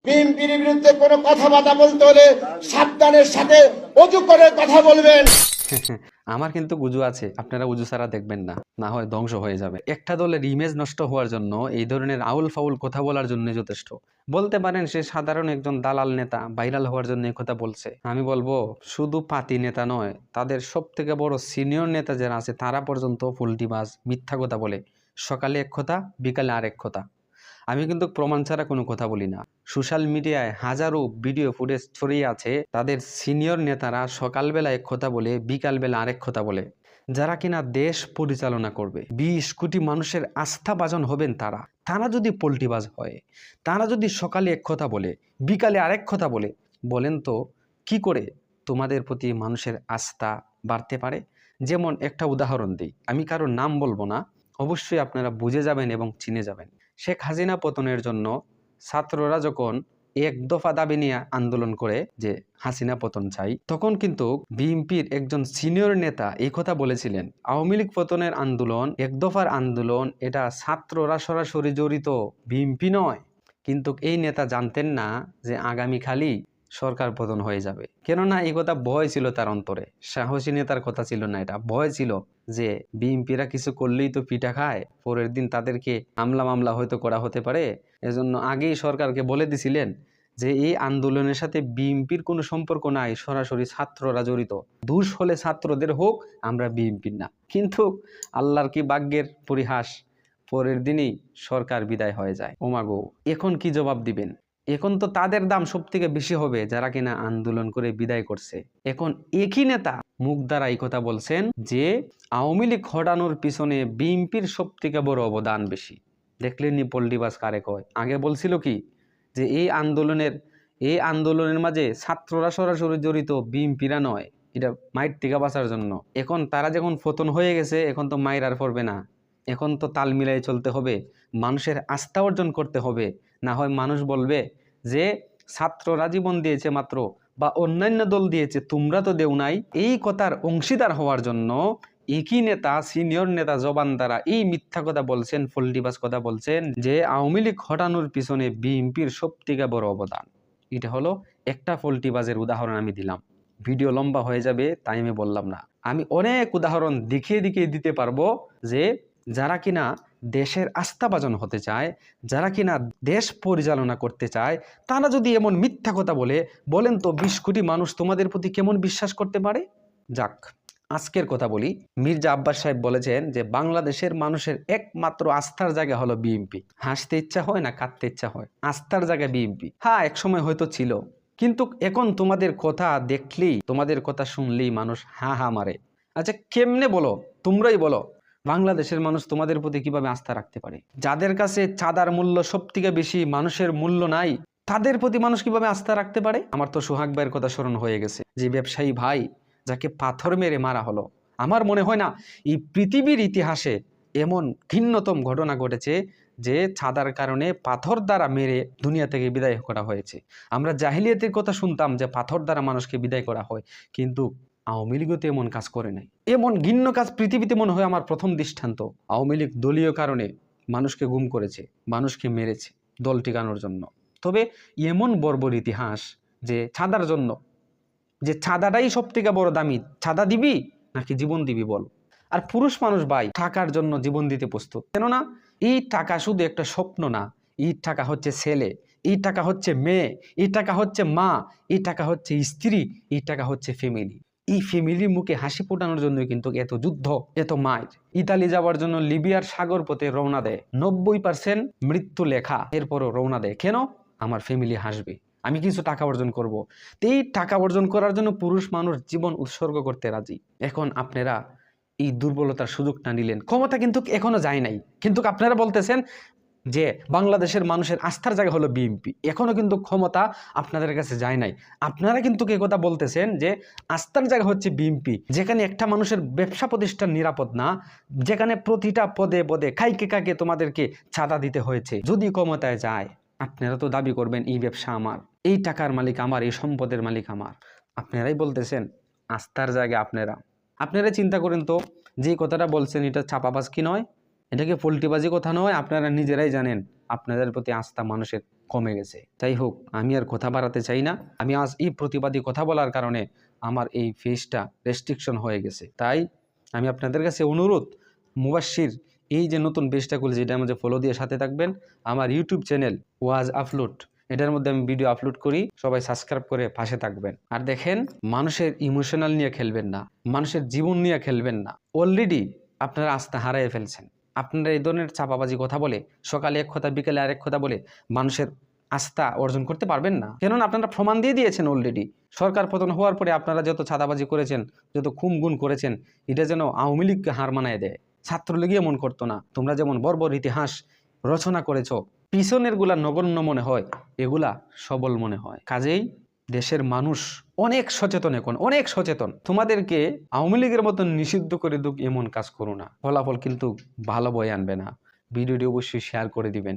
বিএনপির বিরুদ্ধে কোনো কথাবার্তা বলতে হলে সাবধানের সাথে অজু করে কথা বলবেন। আমার কিন্তু উজু আছে, আপনারা উজু ছাড়া দেখবেন না, না হয় ধ্বংস হয়ে যাবে। একটা দলের ইমেজ নষ্ট হওয়ার জন্য এই ধরনের আউল ফাউল কথা বলার জন্য যথেষ্ট। বলতে পারেন সে সাধারণ একজন দালাল নেতা, ভাইরাল হওয়ার জন্য এই কথা বলছে। আমি বলবো শুধু পাতি নেতা নয়, তাদের সব থেকে বড় সিনিয়র নেতা যারা আছে তারা পর্যন্ত ফুলটিবাজ, মিথ্যা কথা বলে। সকালে এক কথা, বিকালে আরেক কথা। আমি কিন্তু প্রমাণ ছাড়া কোনো কথা বলি না। সোশ্যাল মিডিয়ায় হাজারো ভিডিও ফুটেজ ছড়িয়ে আছে, তাদের সিনিয়র নেতারা সকালবেলা এক কথা বলে, বিকালবেলা আরেক কথা বলে। যারা কিনা দেশ পরিচালনা করবে, 20 কোটি মানুষের আস্থাভাজন হবেন তারা, তারা যদি পোল্টিবাজ হয়, তারা যদি সকালে এক কথা বলে, বিকালে আরেক কথা বলে, বলেন তো কি করে তোমাদের প্রতি মানুষের আস্থা বাড়তে পারে? যেমন একটা উদাহরণ দিই, আমি কারোর নাম বলবো না, অবশ্যই আপনারা বুঝে যাবেন এবং চিনে যাবেন। শেখ হাসিনা পতনের জন্য ছাত্ররা যখন এক দফা দাবি নিয়ে আন্দোলন করে যে হাসিনা পতন চাই, তখন কিন্তু বিএনপির একজন সিনিয়র নেতা এই কথা বলেছিলেন, আওয়ামী লীগ পতনের আন্দোলন, এক দফার আন্দোলন, এটা ছাত্ররা সরাসরি জড়িত, বিএনপি নয়। কিন্তু এই নেতা জানতেন না যে আগামীকালই সরকার পতন হয়ে যাবে। কেননা এই কথা ভয় ছিল তার অন্তরে, সাহসী নেতার কথা ছিল না, এটা ভয় ছিল যে বিএনপিরা কিছু করলেই তো পিঠা খায়, পরের দিন তাদেরকে হামলা মামলা হয়তো করা হতে পারে। এজন্য আগেই সরকারকে বলে দিছিলেন যে এই আন্দোলনের সাথে বিএনপির কোনো সম্পর্ক নাই, সরাসরি ছাত্ররা জড়িত, দোষ হলে ছাত্রদের হোক, আমরা বিএনপির না। কিন্তু আল্লাহর কি ভাগ্যের পরিহাস, পরের দিনই সরকার বিদায় হয়ে যায়। ওমাগো, এখন কি জবাব দিবেন? এখন তো তাদের দাম সব থেকে বেশি হবে যারা কিনা আন্দোলন করে বিদায় করছে। এখন একই নেতা মুখ দ্বারা এই কথা বলছেন যে আওয়ামী লীগ হটানোর পিছনে বিএনপির সব থেকে বড় অবদান বেশি। দেখলেন পল্টিবাজ কারে কয়? আগে বলছিল কি যে এই আন্দোলনের মাঝে ছাত্ররা সরাসরি জড়িত, বিএনপিরা নয়, এটা মাইর থেকে বাঁচার জন্য। এখন তারা যখন পতন হয়ে গেছে, এখন তো মাইর আর পড়বে না, এখন তো তাল মিলাই চলতে হবে, মানুষের আস্থা অর্জন করতে হবে। না হয় মানুষ বলবে যে ছাত্ররা জীবন দিয়েছে মাত্র, বা অন্যান্য দল দিয়েছে, তোমরা তো দেও নাই। এই কথার অংশীদার হওয়ার জন্য একই নেতা, সিনিয়র নেতা জবান দ্বারা এই মিথ্যা কথা বলছেন, ফল্টিবাজ কথা বলছেন যে আওয়ামী লীগ হটানোর পিছনে বিএনপির সব থেকে বড় অবদান। এটা হলো একটা ফল্টিবাজের উদাহরণ আমি দিলাম। ভিডিও লম্বা হয়ে যাবে তাই আমি বললাম না। আমি অনেক উদাহরণ দেখিয়ে দেখিয়ে দিতে পারবো যে যারা কিনা দেশের আস্থাভাজন হতে চায়, যারা কিনা দেশ পরিচালনা করতে চায়, তারা যদি এমন মিথ্যা কথা বলে, বলেন তো 20 কোটি মানুষ তোমাদের প্রতি কেমন বিশ্বাস করতে পারে? যাক, আজকের কথা বলি। মির্জা আব্বাস সাহেব বলেছেন যে বাংলাদেশের মানুষের একমাত্র আস্থার জায়গা হলো বিএনপি। হাসতে ইচ্ছা হয় না কাঁদতে ইচ্ছা হয়, আস্থার জায়গা বিএনপি। হ্যাঁ, একসময় হয়তো ছিল, কিন্তু এখন তোমাদের কথা দেখলেই, তোমাদের কথা শুনলেই মানুষ হা হা মারে। আচ্ছা কেমনে বলো, তোমরাই বলো, বাংলাদেশের মানুষ তোমাদের প্রতি কিভাবে আস্থা রাখতে পারে? যাদের কাছে চাঁদার মূল্য সব থেকে বেশি, মানুষের মূল্য নাই, তাদের প্রতি মানুষ কিভাবে আস্থা রাখতে পারে? আমার তো সোহাগ ভাইয়ের কথা স্মরণ হয়ে গেছে, যে ব্যবসায়ী ভাই যাকে পাথর মেরে মারা হলো। আমার মনে হয় না এই পৃথিবীর ইতিহাসে এমন ঘৃণ্যতম ঘটনা ঘটেছে যে চাঁদার কারণে পাথর দ্বারা মেরে দুনিয়া থেকে বিদায় করা হয়েছে। আমরা জাহিলিয়াতের কথা শুনতাম যে পাথর দ্বারা মানুষকে বিদায় করা হয়, কিন্তু আওয়ামী লীগও তো এমন কাজ করে নাই। এমন ঘৃণ্য কাজ পৃথিবীতে মনে হয় আমার প্রথম দৃষ্টান্ত। আওয়ামী লীগ দলীয় কারণে মানুষকে গুম করেছে, মানুষকে মেরেছে দল টিকানোর জন্য। তবে এমন বর্বর ইতিহাস যে চাঁদার জন্য, যে চাঁদাটাই সব থেকে বড় দামি, চাঁদা দিবি নাকি জীবন দিবি বল? আর পুরুষ মানুষ ভাই টাকার জন্য জীবন দিতে প্রস্তুত। কেননা এই টাকা শুধু একটা স্বপ্ন না, এই টাকা হচ্ছে ছেলে, এই টাকা হচ্ছে মেয়ে, এই টাকা হচ্ছে মা, এই টাকা হচ্ছে স্ত্রী, এই টাকা হচ্ছে ফ্যামিলি। এই ফ্যামিলির মুখে হাসি ফোটানোর জন্য কিন্তু এত যুদ্ধ, এত মায়ের। ইতালি যাওয়ার জন্য লিবিয়ার সাগর পথে রওনা দেয়, 90% মৃত্যু লেখা, এরপরও রওনা দেয়। কেন? আমার ফ্যামিলি হাসবে, আমি কিছু টাকা অর্জন করব। এই টাকা অর্জন করার জন্য পুরুষ মানুষ জীবন উৎসর্গ করতে রাজি। এখন আপনারা এই দুর্বলতার সুযোগটা নিলেন, ক্ষমতা কিন্তু এখনো যায় নাই, কিন্তু আপনারা বলতেছেন যে বাংলাদেশের মানুষের আস্থার জায়গা হলো বিএনপি। এখনো কিন্তু ক্ষমতা আপনাদের কাছে যায় নাই। আপনারা কিন্তু এই কথা বলতেছেন যে আস্থার জায়গা হচ্ছে বিএনপি, যেখানে একটা মানুষের ব্যবসা প্রতিষ্ঠান নিরাপদ না, যেখানে প্রতিটা পদে পদে খাইকে খাইকে তোমাদেরকে চাঁদা দিতে হয়েছে। যদি ক্ষমতায় যায়, আপনারা তো দাবি করবেন এই ব্যবসা আমার, এই টাকার মালিক আমার, এই সম্পদের মালিক আমার। আপনারাই বলতেছেন আস্থার জায়গা আপনারা চিন্তা করেন তো, যে কথাটা বলছেন এটা চাপাবাজ কি নয়? এটাকে ফল্টিবাজি কথা নয়? আপনারা নিজেরাই জানেন আপনাদের প্রতি আস্থা মানুষের কমে গেছে। যাই হোক, আমি আর কথা বাড়াতে চাই না। আমি আজ এই প্রতিবাদী কথা বলার কারণে আমার এই পেজটা রেস্ট্রিকশন হয়ে গেছে। তাই আমি আপনাদের কাছে অনুরোধ, মুবাশশির এই যে নতুন পেজটা খুলেছি, এটার মধ্যে ফলো দিয়ে সাথে থাকবেন। আমার ইউটিউব চ্যানেল ওয়াজ আপলোড, এটার মধ্যে আমি ভিডিও আপলোড করি, সবাই সাবস্ক্রাইব করে পাশে থাকবেন। আর দেখেন, মানুষের ইমোশনাল নিয়ে খেলবেন না, মানুষের জীবন নিয়ে খেলবেন না। অলরেডি আপনারা আস্থা হারিয়ে ফেলছেন। আপনারা এই ধরনের চাপাবাজি কথা বলে, সকালে এক কথা বিকেলে আরেক কথা বলে মানুষের আস্থা অর্জন করতে পারবেন না। কেননা আপনারা প্রমাণ দিয়ে দিয়েছেন অলরেডি। সরকার পতন হওয়ার পরে আপনারা যত চাঁদাবাজি করেছেন, যত খুন-গুম করেছেন, এটা যেন আওয়ামী লীগকে হার মানায় দেয়। ছাত্রলীগ এমন করতো না। তোমরা যেমন বর্বর ইতিহাস রচনা করেছ, পিছনের গুলা নগণ্য মনে হয়, এগুলা সবল মনে হয়। কাজেই দেশের মানুষ অনেক সচেতন, এখন অনেক সচেতন। তোমাদেরকে আওয়ামী লীগের মতন নিষিদ্ধ করে দুক এমন কাজ করো না, ফলাফল কিন্তু ভালো বয়ে আনবে না। ভিডিওটি অবশ্যই শেয়ার করে দিবেন।